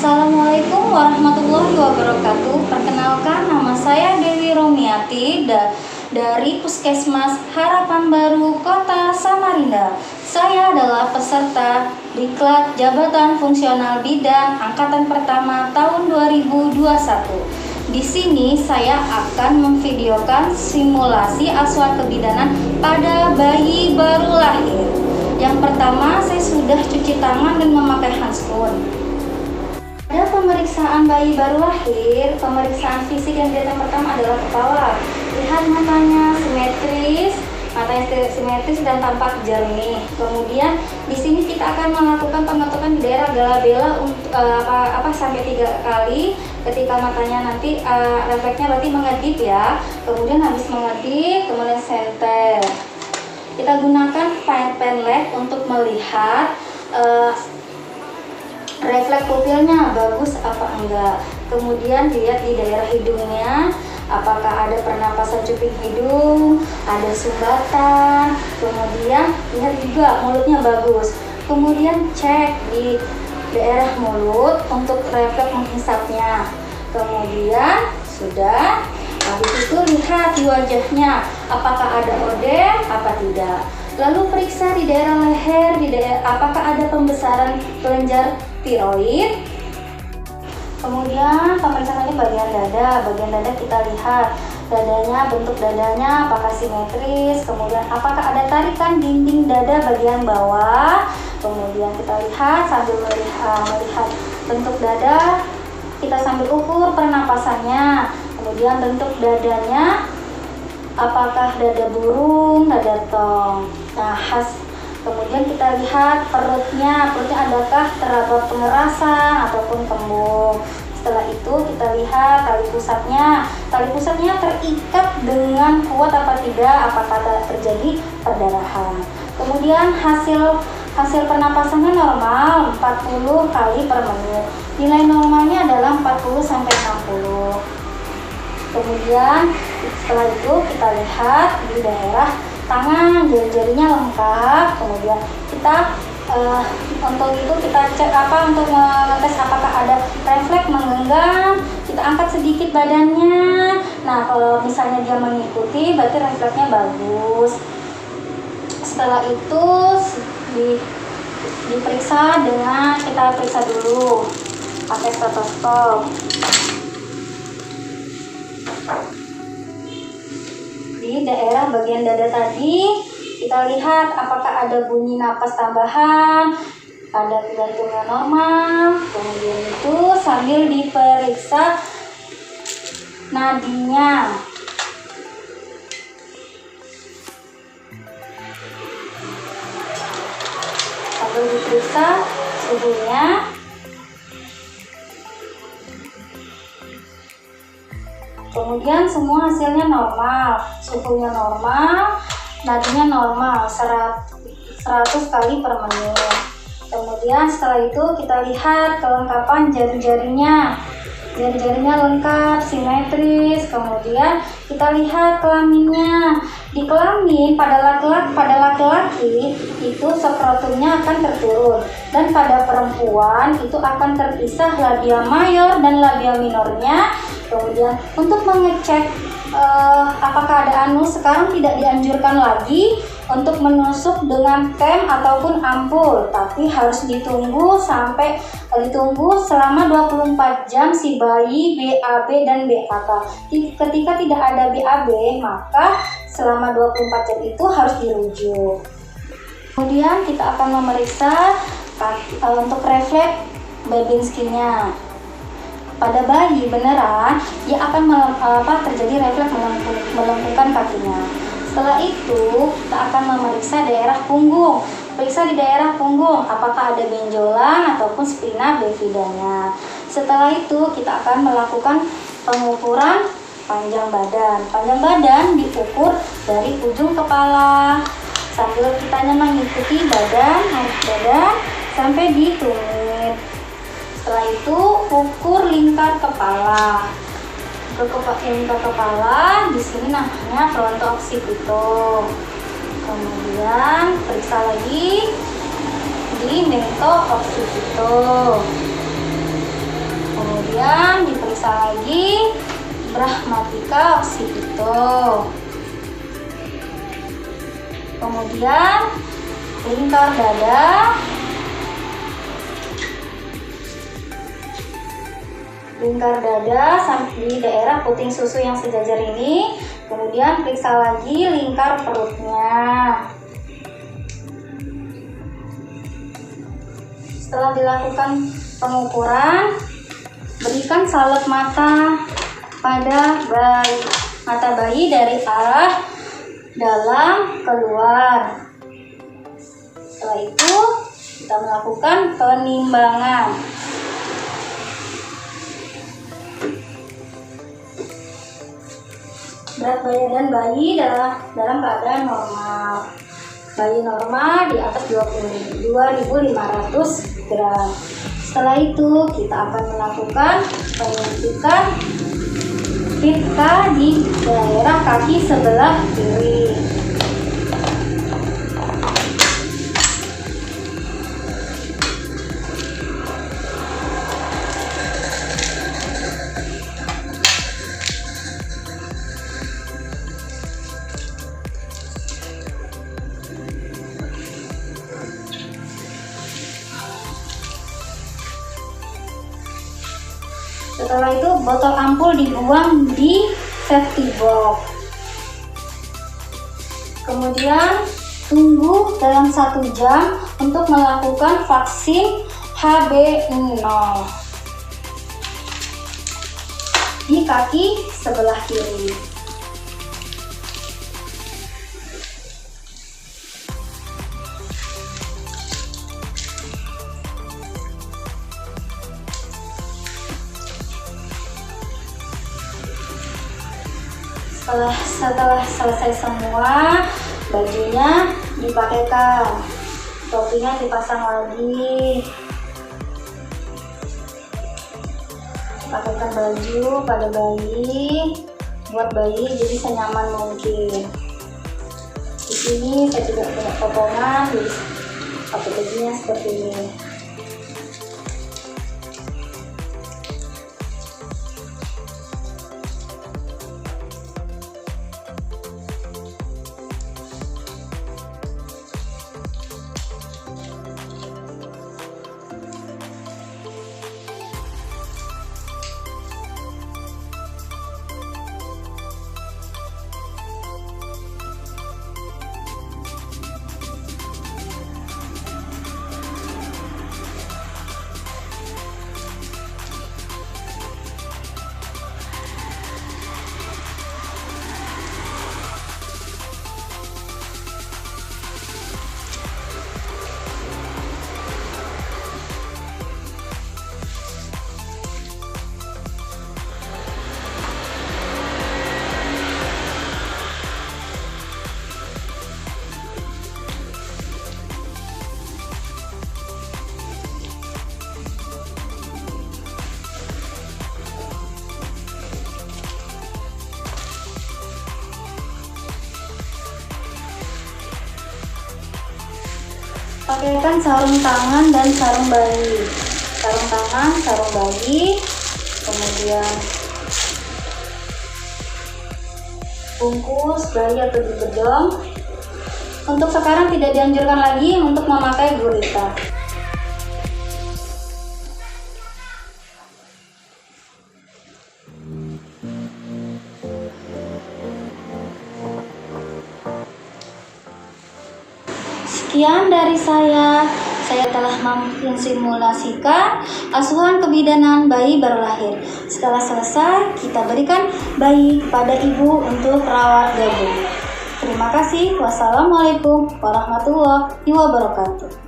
Assalamualaikum warahmatullahi wabarakatuh. Perkenalkan, nama saya Dewi Romiati dari Puskesmas Harapan Baru, Kota Samarinda. Saya adalah peserta Diklat Jabatan Fungsional Bidan Angkatan Pertama tahun 2021. Di sini saya akan memvideokan simulasi asuhan kebidanan pada bayi baru lahir. Yang pertama, saya sudah cuci tangan dan memakai handphone. Pada pemeriksaan bayi baru lahir, pemeriksaan fisik yang dilihat yang pertama adalah kepala. Lihat matanya simetris dan tampak jernih. Kemudian di sini kita akan melakukan pengetukan di daerah glabella untuk sampai 3 kali. Ketika matanya nanti refleksnya berarti mengedip ya. Kemudian habis mengedip, kemudian senter. Kita gunakan pen LED untuk melihat refleks pupilnya bagus apa enggak. Kemudian dilihat di daerah hidungnya, apakah ada pernapasan cuping hidung, ada sumbatan. Kemudian lihat juga mulutnya bagus. Kemudian cek di daerah mulut untuk refleks menghisapnya. Kemudian sudah, habis itu lihat di wajahnya, apakah ada odem apa tidak. Lalu periksa di daerah leher, apakah ada pembesaran kelenjar tiroid. Kemudian pemeriksaan bagian dada. Bagian dada kita lihat dadanya, bentuk dadanya apakah simetris. Kemudian apakah ada tarikan dinding dada bagian bawah. Kemudian kita lihat sambil melihat bentuk dada, kita sambil ukur pernapasannya. Kemudian bentuk dadanya, apakah dada burung, dada tong. Nah, kemudian kita lihat perutnya adakah terdapat pengerasan ataupun kembung. Setelah itu kita lihat tali pusatnya terikat dengan kuat apa tidak, apakah terjadi perdarahan. Kemudian hasil pernapasannya normal 40 kali per menit. Nilai normalnya adalah 40 sampai 60. Kemudian setelah itu kita lihat di daerah tangan, jari-jarinya lengkap. Kemudian kita untuk itu kita cek untuk mengetes apakah ada refleks menggenggam. Kita angkat sedikit badannya. Nah, kalau misalnya dia mengikuti berarti refleksnya bagus. Setelah itu diperiksa dengan kita periksa dulu pakai stetoskop. Di daerah bagian dada tadi kita lihat apakah ada bunyi napas tambahan, ada jantungnya normal. Kemudian itu sambil diperiksa nadinya. Sambil diperiksa suhunya. Kemudian semua hasilnya normal, suhunya normal, nadinya normal, 100 kali per menit. Kemudian setelah itu kita lihat kelengkapan jari-jarinya. Jari-jarinya lengkap, simetris. Kemudian kita lihat kelaminnya. Di kelamin pada laki-laki itu skrotumnya akan terturun, dan pada perempuan itu akan terpisah labia mayor dan labia minornya. Kemudian untuk mengecek apakah ada anus, sekarang tidak dianjurkan lagi untuk menusuk dengan kem ataupun ampul, tapi harus ditunggu selama 24 jam si bayi BAB dan BAK. Ketika tidak ada BAB, maka selama 24 jam itu harus dirujuk. Kemudian kita akan memeriksa untuk refleks Babinski-nya. Pada bayi beneran dia akan terjadi refleks melengkungkan kakinya. Setelah itu kita akan memeriksa daerah punggung. Periksa di daerah punggung apakah ada benjolan ataupun spina bifidanya. Setelah itu kita akan melakukan pengukuran panjang badan. Panjang badan diukur dari ujung kepala sambil kita mengikuti badan sampai di tumit. Setelah itu ukur lingkar kepala. Lingkar kepala di sini namanya fronto occipito. Kemudian periksa lagi di mento occipito. periksa lagi Brahmatika occipito. Kemudian lingkar dada, di daerah puting susu yang sejajar ini. Kemudian periksa lagi lingkar perutnya. Setelah dilakukan pengukuran, berikan salep mata pada bayi. Mata bayi dari arah dalam keluar. Setelah itu kita melakukan penimbangan. Berat badan bayi dalam keadaan normal. Bayi normal di atas 2.500 gram. Setelah itu kita akan melakukan penyuntikan Fitka di daerah kaki sebelah kiri. Setelah itu botol ampul dibuang di safety box. Kemudian tunggu dalam 1 jam untuk melakukan vaksin HB0 di kaki sebelah kiri. Setelah selesai semua, bajunya dipakaikan, topinya dipasang lagi. Pakaikan baju pada bayi, buat bayi jadi senyaman mungkin. Di sini saya tidak punya potongan, jadi pakai bajunya seperti ini. Pakaikan sarung tangan dan sarung bayi. Sarung tangan, sarung bayi, kemudian bungkus bayi atau digedong. Untuk sekarang tidak dianjurkan lagi untuk memakai gurita. Sekian dari saya telah mensimulasikan asuhan kebidanan bayi baru lahir. Setelah selesai, kita berikan bayi kepada ibu untuk rawat gabung. Terima kasih. Wassalamualaikum warahmatullahi wabarakatuh.